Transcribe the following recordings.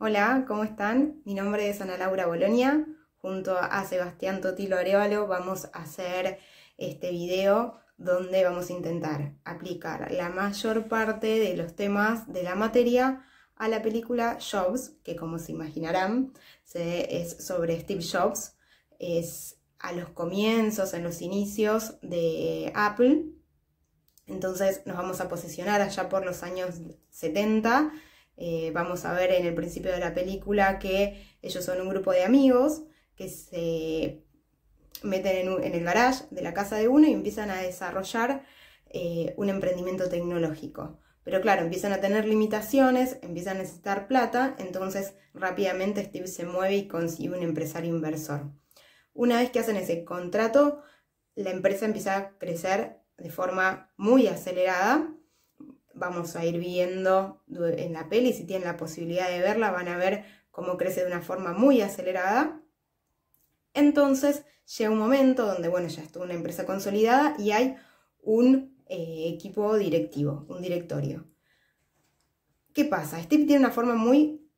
Hola, ¿cómo están? Mi nombre es Ana Laura Bolonia. Junto a Sebastián Totilo Arevalo vamos a hacer este video donde vamos a intentar aplicar la mayor parte de los temas de la materia a la película Jobs, que como se imaginarán es sobre Steve Jobs, es a los comienzos, en los inicios de Apple. Entonces nos vamos a posicionar allá por los años 70. Vamos a ver en el principio de la película que ellos son un grupo de amigos que se meten en el garage de la casa de uno y empiezan a desarrollar un emprendimiento tecnológico. Pero claro, empiezan a tener limitaciones, empiezan a necesitar plata, entonces rápidamente Steve se mueve y consigue un empresario inversor. Una vez que hacen ese contrato, la empresa empieza a crecer de forma muy acelerada. Vamos a ir viendo en la peli, si tienen la posibilidad de verla, van a ver cómo crece de una forma muy acelerada. Entonces llega un momento donde, bueno, ya está una empresa consolidada y hay un equipo directivo, un directorio. ¿Qué pasa? Steve tiene una forma muy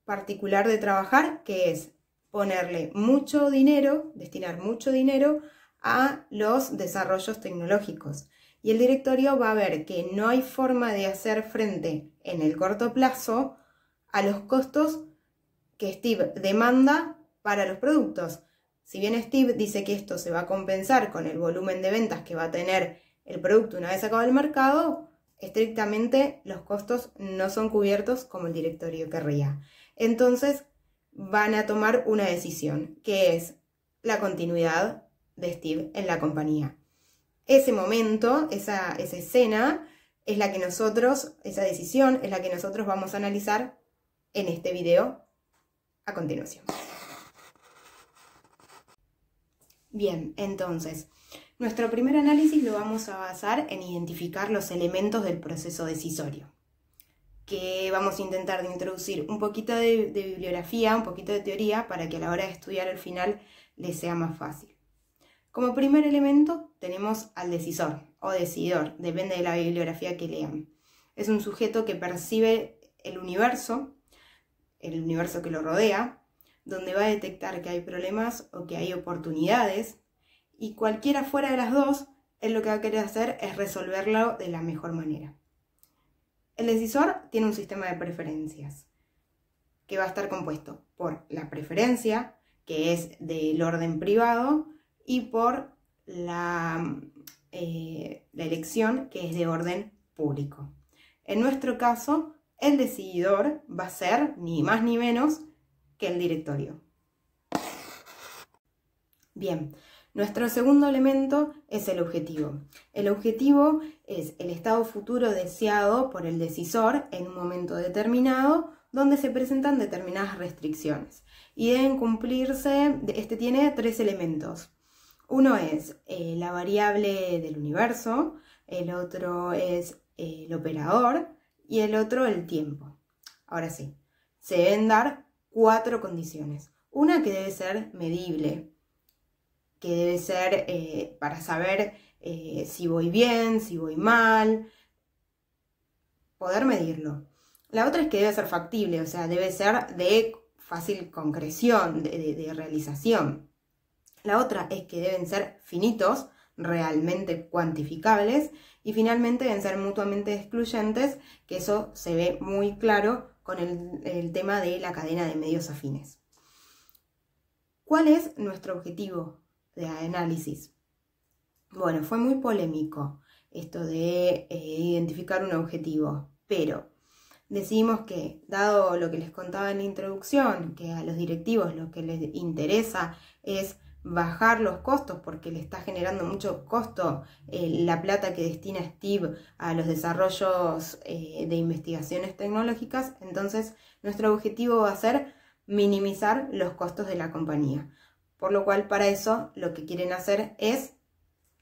particular de trabajar, que es ponerle mucho dinero, destinar mucho dinero a los desarrollos tecnológicos. Y el directorio va a ver que no hay forma de hacer frente en el corto plazo a los costos que Steve demanda para los productos. Si bien Steve dice que esto se va a compensar con el volumen de ventas que va a tener el producto una vez sacado del mercado, estrictamente los costos no son cubiertos como el directorio querría. Entonces van a tomar una decisión, que es la continuidad de Steve en la compañía. Ese momento, esa escena, es la que nosotros, esa decisión es la que nosotros vamos a analizar en este video a continuación. Bien, entonces, nuestro primer análisis lo vamos a basar en identificar los elementos del proceso decisorio, que vamos a intentar de introducir un poquito de bibliografía, un poquito de teoría, para que a la hora de estudiar al final les sea más fácil. Como primer elemento tenemos al decisor o decidor, depende de la bibliografía que lean. Es un sujeto que percibe el universo que lo rodea, donde va a detectar que hay problemas o que hay oportunidades, y cualquiera fuera de las dos, él lo que va a querer hacer es resolverlo de la mejor manera. El decisor tiene un sistema de preferencias que va a estar compuesto por la preferencia, que es del orden privado, y por la elección, que es de orden público. En nuestro caso, el decidor va a ser ni más ni menos que el directorio. Bien, nuestro segundo elemento es el objetivo. El objetivo es el estado futuro deseado por el decisor en un momento determinado, donde se presentan determinadas restricciones y deben cumplirse. Este tiene tres elementos. Uno es la variable del universo, el otro es el operador y el otro el tiempo. Ahora sí, se deben dar cuatro condiciones. Una que debe ser medible, que debe ser para saber si voy bien, si voy mal, poder medirlo. La otra es que debe ser factible, o sea, debe ser de fácil concreción, de realización. La otra es que deben ser finitos, realmente cuantificables, y finalmente deben ser mutuamente excluyentes, que eso se ve muy claro con el tema de la cadena de medios afines. ¿Cuál es nuestro objetivo de análisis? Bueno, fue muy polémico esto de identificar un objetivo, pero decidimos que, dado lo que les contaba en la introducción, que a los directivos lo que les interesa es bajar los costos porque le está generando mucho costo la plata que destina Steve a los desarrollos de investigaciones tecnológicas, entonces nuestro objetivo va a ser minimizar los costos de la compañía. Por lo cual, para eso lo que quieren hacer es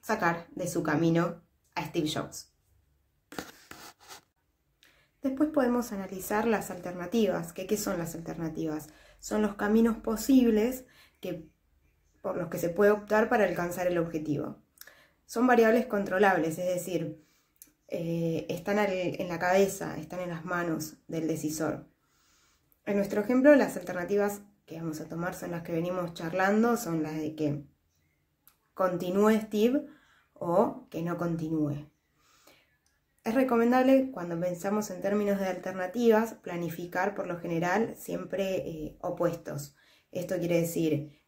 sacar de su camino a Steve Jobs. Después podemos analizar las alternativas. ¿Qué son las alternativas? Son los caminos posibles por los que se puede optar para alcanzar el objetivo. Son variables controlables, es decir, están en la cabeza, están en las manos del decisor. En nuestro ejemplo, las alternativas que vamos a tomar son las que venimos charlando, son las de que continúe Steve o que no continúe. Es recomendable, cuando pensamos en términos de alternativas, planificar por lo general siempre opuestos. Esto quiere decir,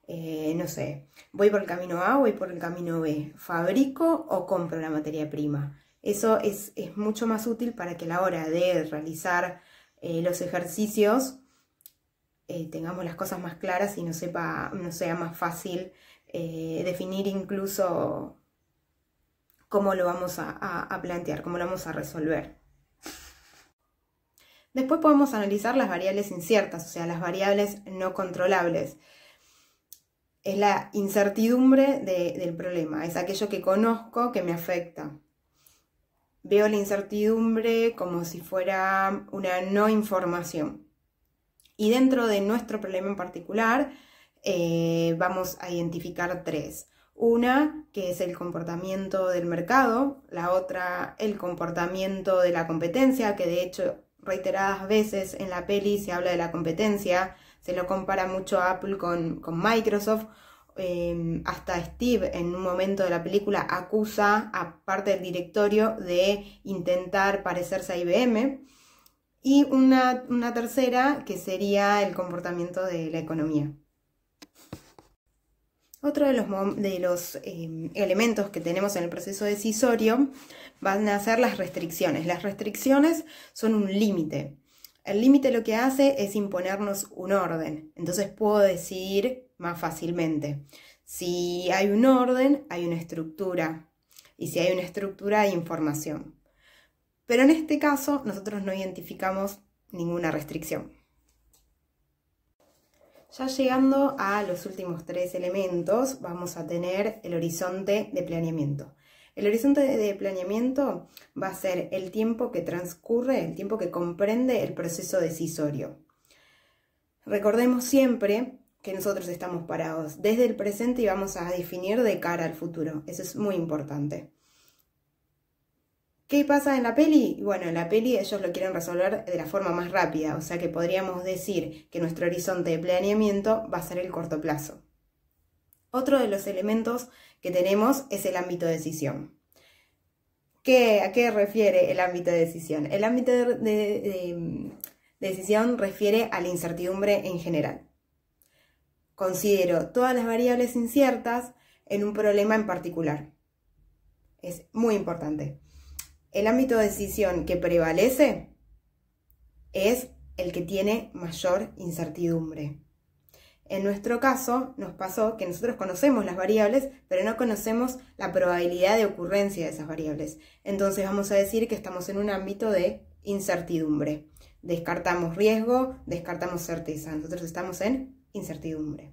no sé, voy por el camino A o voy por el camino B, fabrico o compro la materia prima. Eso es mucho más útil para que a la hora de realizar los ejercicios tengamos las cosas más claras y no sea más fácil definir incluso cómo lo vamos a plantear, cómo lo vamos a resolver. Después podemos analizar las variables inciertas, o sea, las variables no controlables. Es la incertidumbre del problema, es aquello que conozco que me afecta. Veo la incertidumbre como si fuera una no información. Y dentro de nuestro problema en particular, vamos a identificar tres. Una, que es el comportamiento del mercado, la otra, el comportamiento de la competencia, que de hecho reiteradas veces en la peli se habla de la competencia, se lo compara mucho a Apple con Microsoft, hasta Steve en un momento de la película acusa a parte del directorio de intentar parecerse a IBM, y una tercera que sería el comportamiento de la economía. Otro de los elementos que tenemos en el proceso decisorio van a ser las restricciones. Las restricciones son un límite. El límite lo que hace es imponernos un orden. Entonces puedo decidir más fácilmente. Si hay un orden, hay una estructura. Y si hay una estructura, hay información. Pero en este caso, nosotros no identificamos ninguna restricción. Ya llegando a los últimos tres elementos, vamos a tener el horizonte de planeamiento. El horizonte de planeamiento va a ser el tiempo que transcurre, el tiempo que comprende el proceso decisorio. Recordemos siempre que nosotros estamos parados desde el presente y vamos a definir de cara al futuro. Eso es muy importante. ¿Qué pasa en la peli? Bueno, en la peli ellos lo quieren resolver de la forma más rápida, o sea que podríamos decir que nuestro horizonte de planeamiento va a ser el corto plazo. Otro de los elementos que tenemos es el ámbito de decisión. ¿A qué refiere el ámbito de decisión? El ámbito de decisión refiere a la incertidumbre en general. Considero todas las variables inciertas en un problema en particular. Es muy importante. El ámbito de decisión que prevalece es el que tiene mayor incertidumbre. En nuestro caso nos pasó que nosotros conocemos las variables, pero no conocemos la probabilidad de ocurrencia de esas variables. Entonces vamos a decir que estamos en un ámbito de incertidumbre. Descartamos riesgo, descartamos certeza. Nosotros estamos en incertidumbre.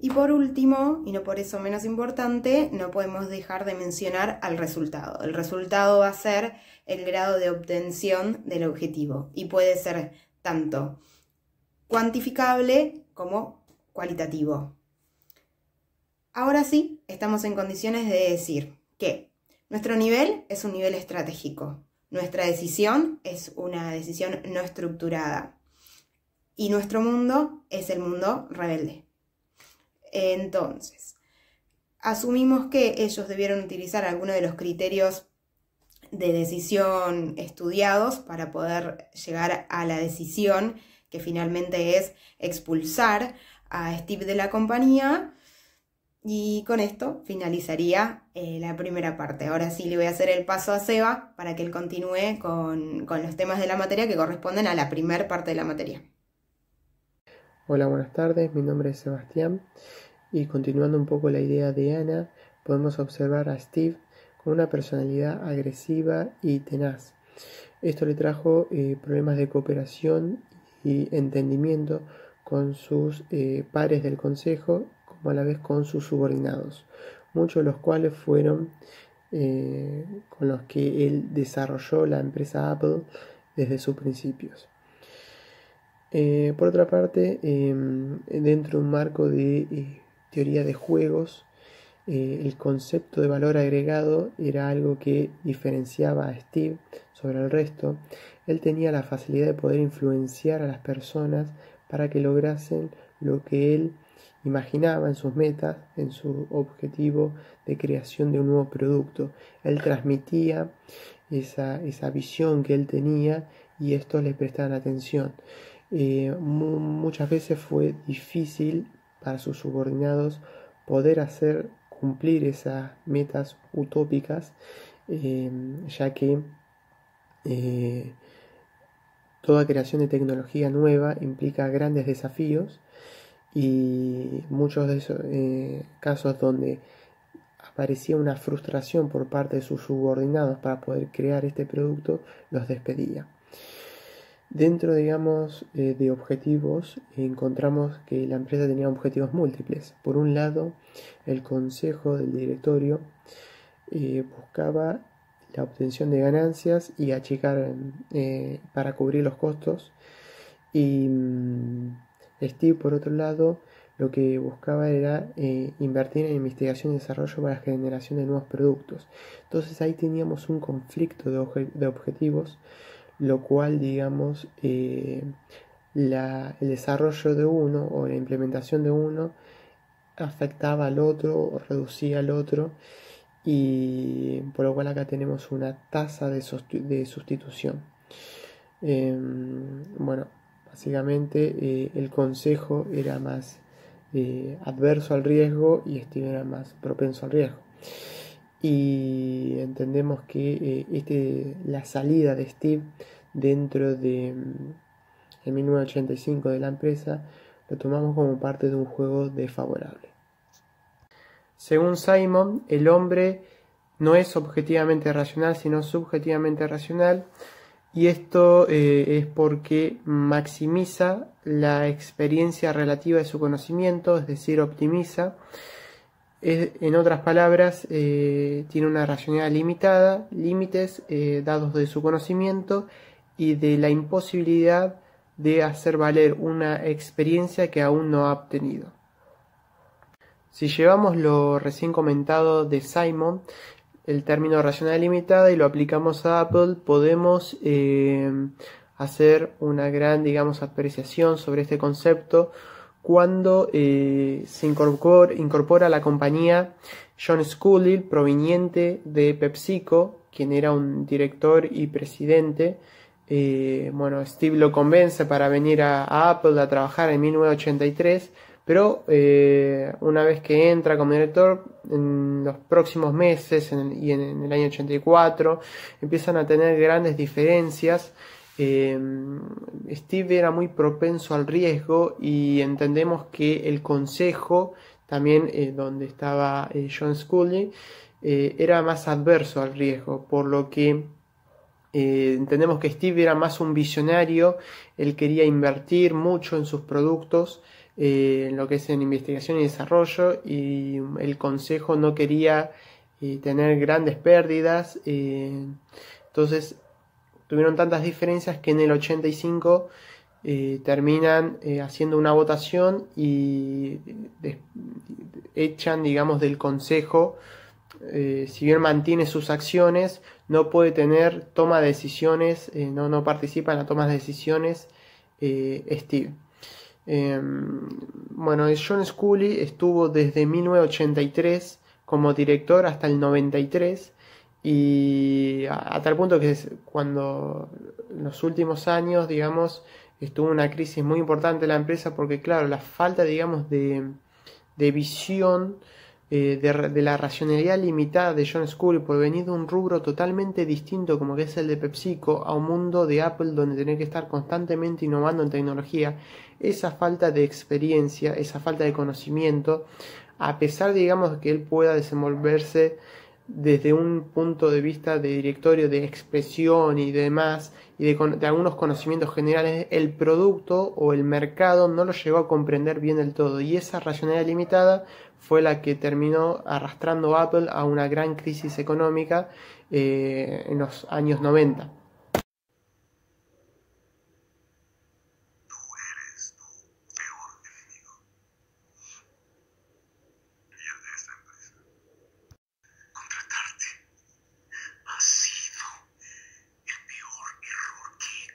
Y por último, y no por eso menos importante, no podemos dejar de mencionar al resultado. El resultado va a ser el grado de obtención del objetivo y puede ser tanto cuantificable como cualitativo. Ahora sí, estamos en condiciones de decir que nuestro nivel es un nivel estratégico, nuestra decisión es una decisión no estructurada y nuestro mundo es el mundo rebelde. Entonces, asumimos que ellos debieron utilizar algunos de los criterios de decisión estudiados para poder llegar a la decisión que finalmente es expulsar a Steve de la compañía, y con esto finalizaría la primera parte. Ahora sí le voy a hacer el paso a Seba para que él continúe con los temas de la materia que corresponden a la primera parte de la materia. Hola, buenas tardes, mi nombre es Sebastián y continuando un poco la idea de Ana, podemos observar a Steve con una personalidad agresiva y tenaz. Esto le trajo problemas de cooperación y entendimiento con sus pares del consejo, como a la vez con sus subordinados, muchos de los cuales fueron con los que él desarrolló la empresa Apple desde sus principios. Por otra parte, dentro de un marco de teoría de juegos, el concepto de valor agregado era algo que diferenciaba a Steve sobre el resto, él tenía la facilidad de poder influenciar a las personas para que lograsen lo que él imaginaba en sus metas, en su objetivo de creación de un nuevo producto. Él transmitía esa visión que él tenía y estos le prestaban atención. Muchas veces fue difícil para sus subordinados poder hacer cumplir esas metas utópicas, ya que toda creación de tecnología nueva implica grandes desafíos y muchos de esos casos donde aparecía una frustración por parte de sus subordinados para poder crear este producto, los despedía. Dentro, digamos, de objetivos, encontramos que la empresa tenía objetivos múltiples. Por un lado, el consejo del directorio buscaba la obtención de ganancias y achicar para cubrir los costos. Y Steve, por otro lado, lo que buscaba era invertir en investigación y desarrollo para la generación de nuevos productos. Entonces ahí teníamos un conflicto de objetivos, lo cual, digamos, el desarrollo de uno o la implementación de uno afectaba al otro o reducía al otro, y por lo cual acá tenemos una tasa de sustitución. Bueno, básicamente el consejo era más adverso al riesgo y Steve era más propenso al riesgo. Y entendemos que la salida de Steve dentro de 1985 de la empresa lo tomamos como parte de un juego desfavorable. Según Simon, el hombre no es objetivamente racional, sino subjetivamente racional, y esto es porque maximiza la experiencia relativa de su conocimiento, es decir, optimiza. En otras palabras, tiene una racionalidad limitada, límites dados de su conocimiento y de la imposibilidad de hacer valer una experiencia que aún no ha obtenido. Si llevamos lo recién comentado de Simon, el término racionalidad limitada, y lo aplicamos a Apple, podemos hacer una gran, digamos, apreciación sobre este concepto cuando se incorpora a la compañía John Sculley, proveniente de PepsiCo, quien era un director y presidente. Steve lo convence para venir a Apple a trabajar en 1983, pero una vez que entra como director, en los próximos meses y en el año 84 empiezan a tener grandes diferencias. Steve era muy propenso al riesgo y entendemos que el consejo, también donde estaba John Sculley, era más adverso al riesgo, por lo que entendemos que Steve era más un visionario. Él quería invertir mucho en sus productos, en lo que es en investigación y desarrollo, y el consejo no quería tener grandes pérdidas. Entonces tuvieron tantas diferencias que en el 85 terminan haciendo una votación y echan, digamos, del consejo. Si bien mantiene sus acciones, no puede tener toma de decisiones, no participa en la toma de decisiones Steve. John Sculley estuvo desde 1983 como director hasta el 93, y a tal punto que cuando en los últimos años, digamos, estuvo una crisis muy importante en la empresa, porque claro, la falta, digamos, de visión de la racionalidad limitada de John Sculley por venir de un rubro totalmente distinto como que es el de PepsiCo a un mundo de Apple donde tener que estar constantemente innovando en tecnología, esa falta de experiencia, esa falta de conocimiento, a pesar, digamos, que él pueda desenvolverse desde un punto de vista de directorio, de expresión y demás, y de algunos conocimientos generales, el producto o el mercado no lo llegó a comprender bien del todo, y esa racionalidad limitada fue la que terminó arrastrando a Apple a una gran crisis económica en los años 90. Ha sido el peor error que he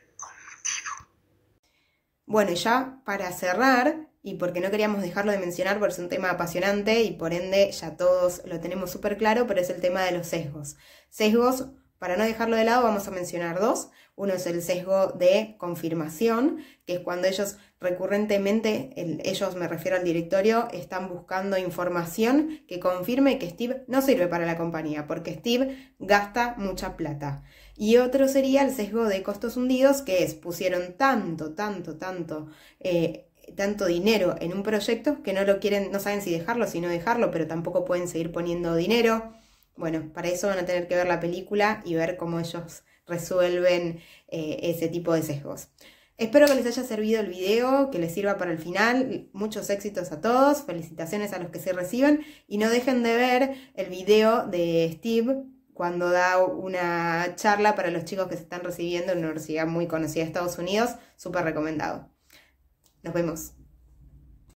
Bueno, y ya para cerrar, y porque no queríamos dejarlo de mencionar porque es un tema apasionante y por ende ya todos lo tenemos súper claro, pero es el tema de los sesgos. Sesgos, para no dejarlo de lado, vamos a mencionar dos. Uno es el sesgo de confirmación, que es cuando ellos recurrentemente, ellos me refiero al directorio, están buscando información que confirme que Steve no sirve para la compañía, porque Steve gasta mucha plata. Y otro sería el sesgo de costos hundidos, que es pusieron tanto dinero en un proyecto que no lo quieren, no saben si dejarlo, si no dejarlo, pero tampoco pueden seguir poniendo dinero. Bueno, para eso van a tener que ver la película y ver cómo ellos resuelven ese tipo de sesgos. Espero que les haya servido el video, que les sirva para el final. Muchos éxitos a todos, felicitaciones a los que se reciben y no dejen de ver el video de Steve cuando da una charla para los chicos que se están recibiendo en una universidad muy conocida de Estados Unidos, súper recomendado. Nos vemos.